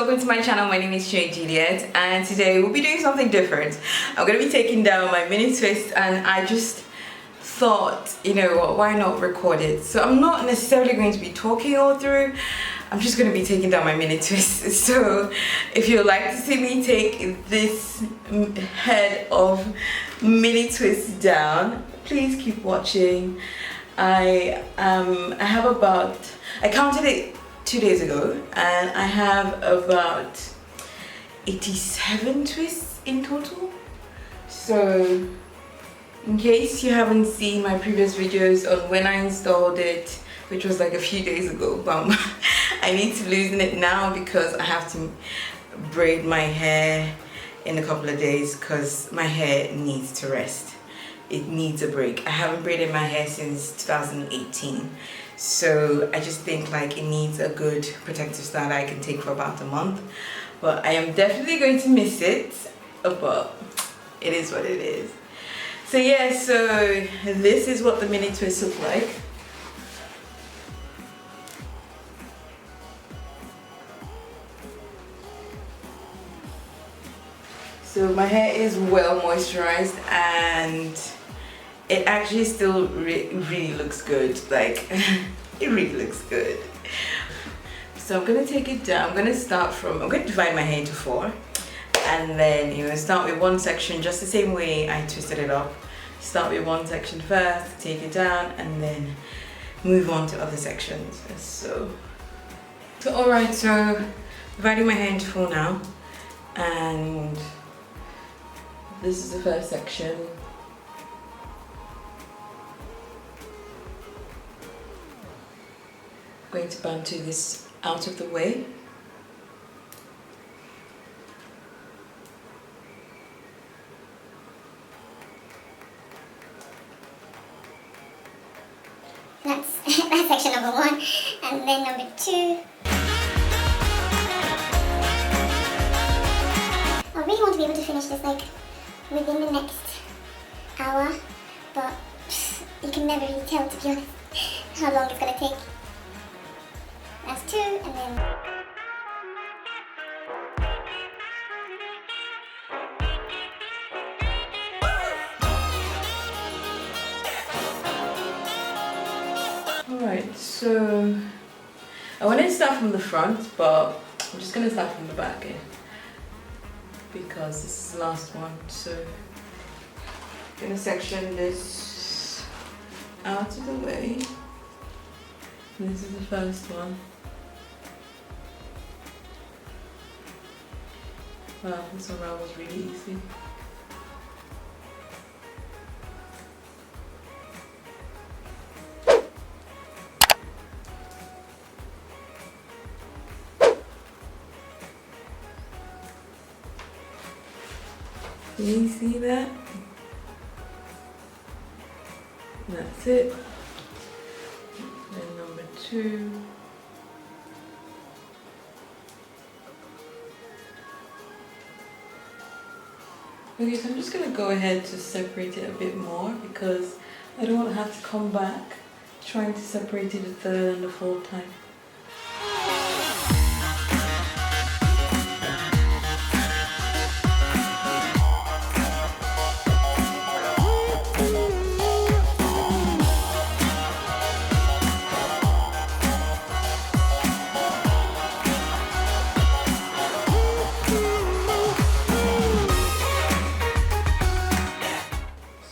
welcome to my channel. My name is Juliet, and today we'll be doing something different. I'm going to be taking down my mini twist, and I just thought, you know what, why not record it? So I'm not necessarily going to be talking all through. I'm just going to be taking down my mini twist. So if you'd like to see me take this head of mini twist down, please keep watching. I counted it 2 days ago, and I have about 87 twists in total. So in case you haven't seen my previous videos on when I installed it, which was like a few days ago, I need to loosen it now because I have to braid my hair in a couple of days because my hair needs to rest. It needs a break. I haven't braided my hair since 2018. So I just think like it needs a good protective style I can take for about a month. But I am definitely going to miss it, but it is what it is. So yeah, so this is what the mini twists look like. So my hair is well moisturized, and it actually still really looks good. Like it really looks good. So I'm gonna take it down. I'm going to divide my hair into 4, and then start with one section just the same way I twisted it up. Start with one section first, take it down, and then move on to other sections. So alright, so dividing my hair into 4 now, and this is the first section. I'm going to bantu this out of the way. That's section number 1, and then number 2. I really want to be able to finish this like within the next hour, but you can never really tell, to be honest, how long it's gonna take. That's 2, and then Alright, so I wanted to start from the front, but I'm just gonna start from the back here because this is the last one. So I'm gonna section this out of the way. This is the first one. Wow, this one was really easy. Can you see that? That's it. Then number 2. Okay, so I'm just going to go ahead to separate it a bit more because I don't want to have to come back trying to separate it a third and a fourth time.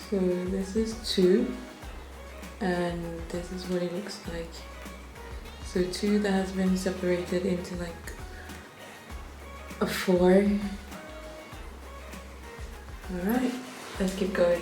So this is 2, and this is what it looks like. So 2 that has been separated into like a 4. Alright, let's keep going.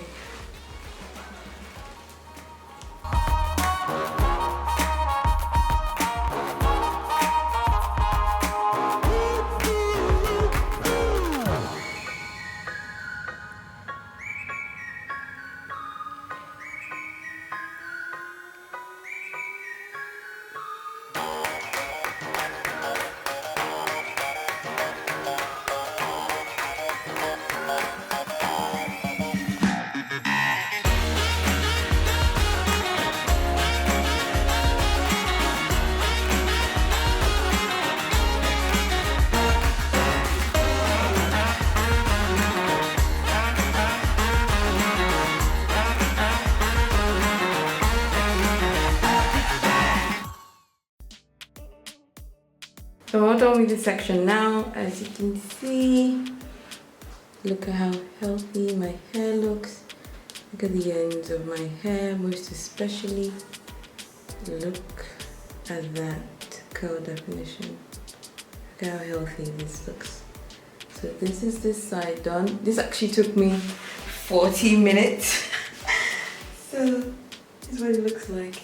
So we're done with this section now. As you can see, look at how healthy my hair looks. Look at the ends of my hair, most especially. Look at that curl definition. Look how healthy this looks. So this is this side done. This actually took me 40 minutes. So this is what it looks like.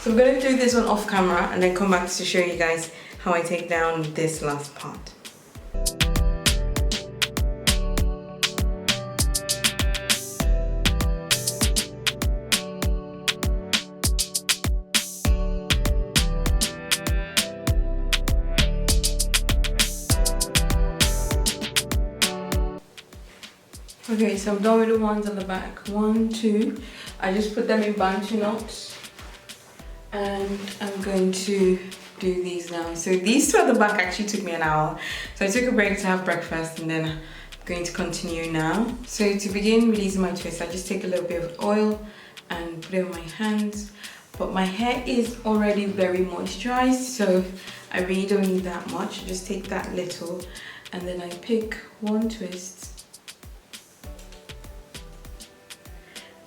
So I'm going to do this one off camera and then come back to show you guys how I take down this last part. Okay, so I'm done with the ones on the back. 1, 2. I just put them in bantu knots. And I'm going to do these now. So these two at the back actually took me an hour. So I took a break to have breakfast and then I'm going to continue now. So to begin releasing my twist, I just take a little bit of oil and put it on my hands. But my hair is already very moisturized, so I really don't need that much. I just take that little and then I pick one twist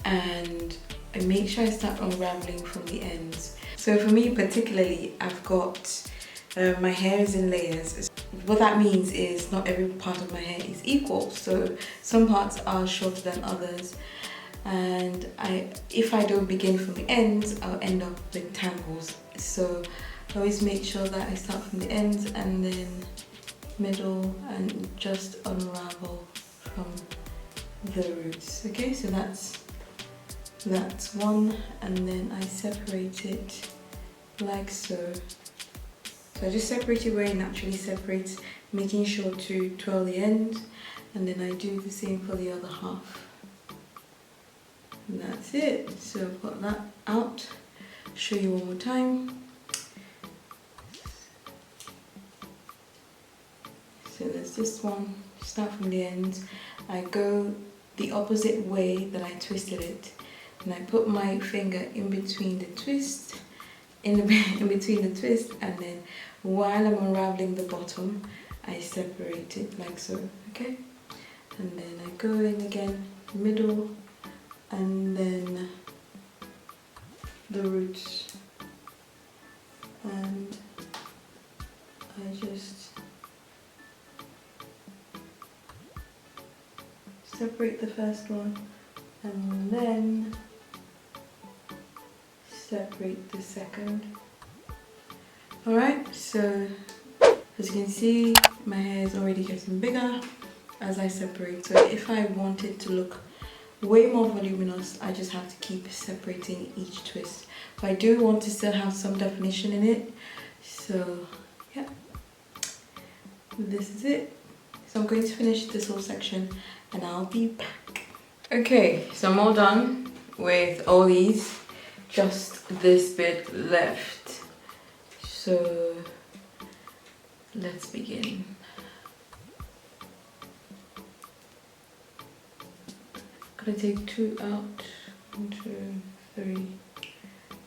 and I make sure I start unraveling from the ends. So for me particularly, I've got, my hair is in layers. What that means is not every part of my hair is equal. So some parts are shorter than others. And if I don't begin from the ends, I'll end up with tangles. So I always make sure that I start from the ends and then middle and just unravel from the roots. Okay, so that's one, and then I separate it like so. So I just separate it where it naturally separates, making sure to twirl the end, and then I do the same for the other half. And that's it. So I've got that out. Show you one more time. So there's this one, start from the ends. I go the opposite way that I twisted it. And I put my finger in between the twist, in between the twist, and then while I'm unraveling the bottom, I separate it like so, okay? And then I go in again, middle, and then the roots. And I just separate the first one, and then separate the second. Alright, so as you can see, my hair is already getting bigger as I separate. So if I want it to look way more voluminous, I just have to keep separating each twist. But I do want to still have some definition in it. So yeah, this is it. So I'm going to finish this whole section and I'll be back. Okay, so I'm all done with all these. Just this bit left. So let's begin. Gonna take 2 out. 1, 2, 3.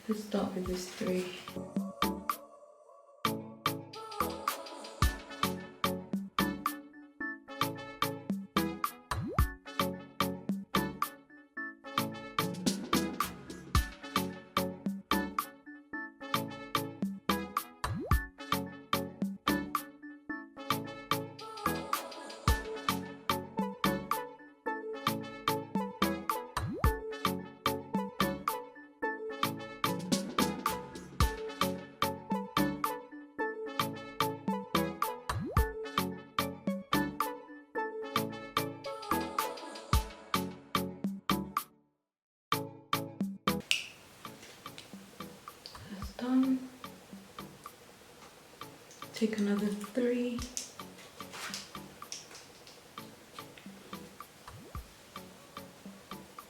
Let's start with this 3. Done. Take another 3.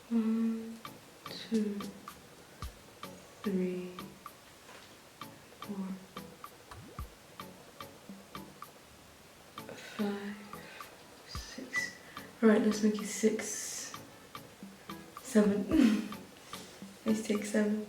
One, 2, 3, 4, 5, 6. Alright, let's make it 6, 7. Let's take 7.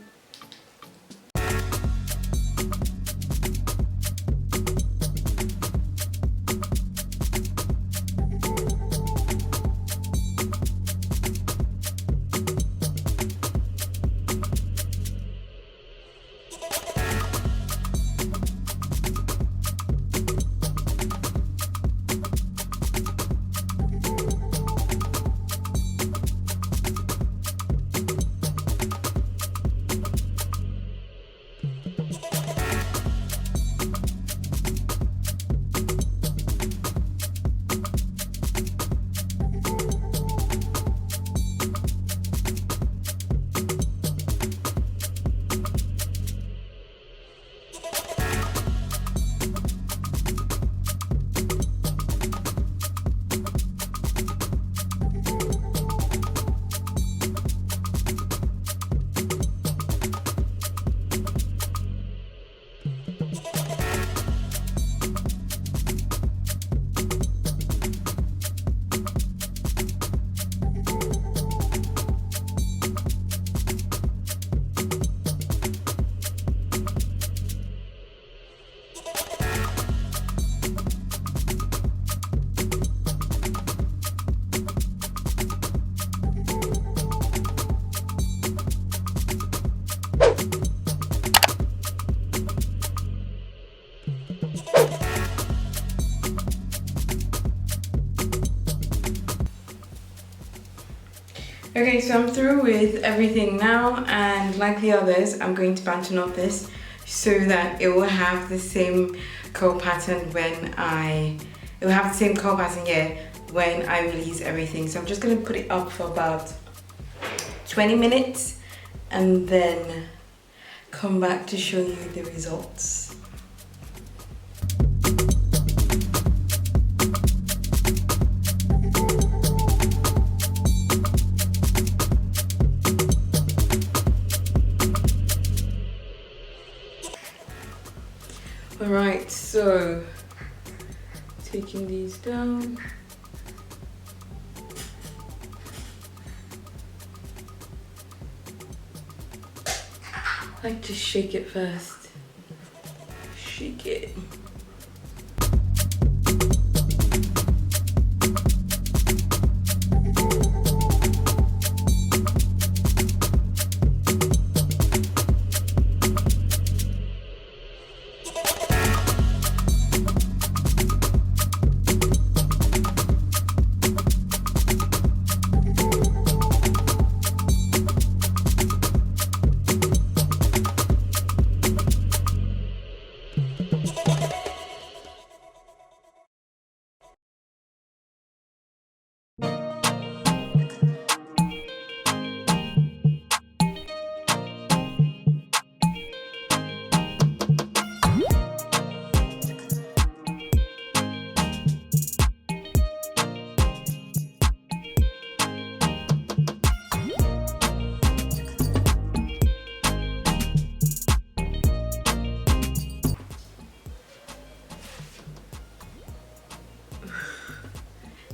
Okay, so I'm through with everything now, and like the others, I'm going to band knot this so that it will have the same curl pattern when it will have the same curl pattern, yeah, when I release everything. So I'm just going to put it up for about 20 minutes and then come back to show you the results. Alright, so taking these down. I like to shake it first. Shake it.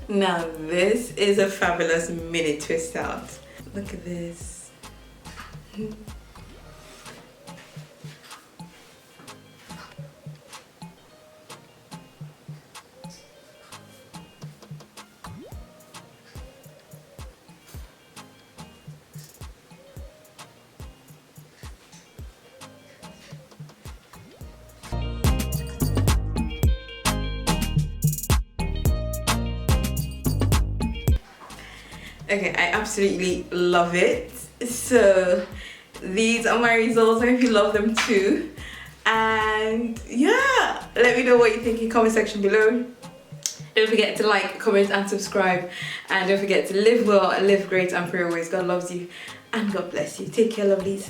Now this is a fabulous mini twist out. Look at this. Okay, I absolutely love it. So these are my results. I hope you love them too. And yeah, let me know what you think in the comment section below. Don't forget to like, comment and subscribe. And don't forget to live well, live great and pray always. God loves you and God bless you. Take care, lovelies.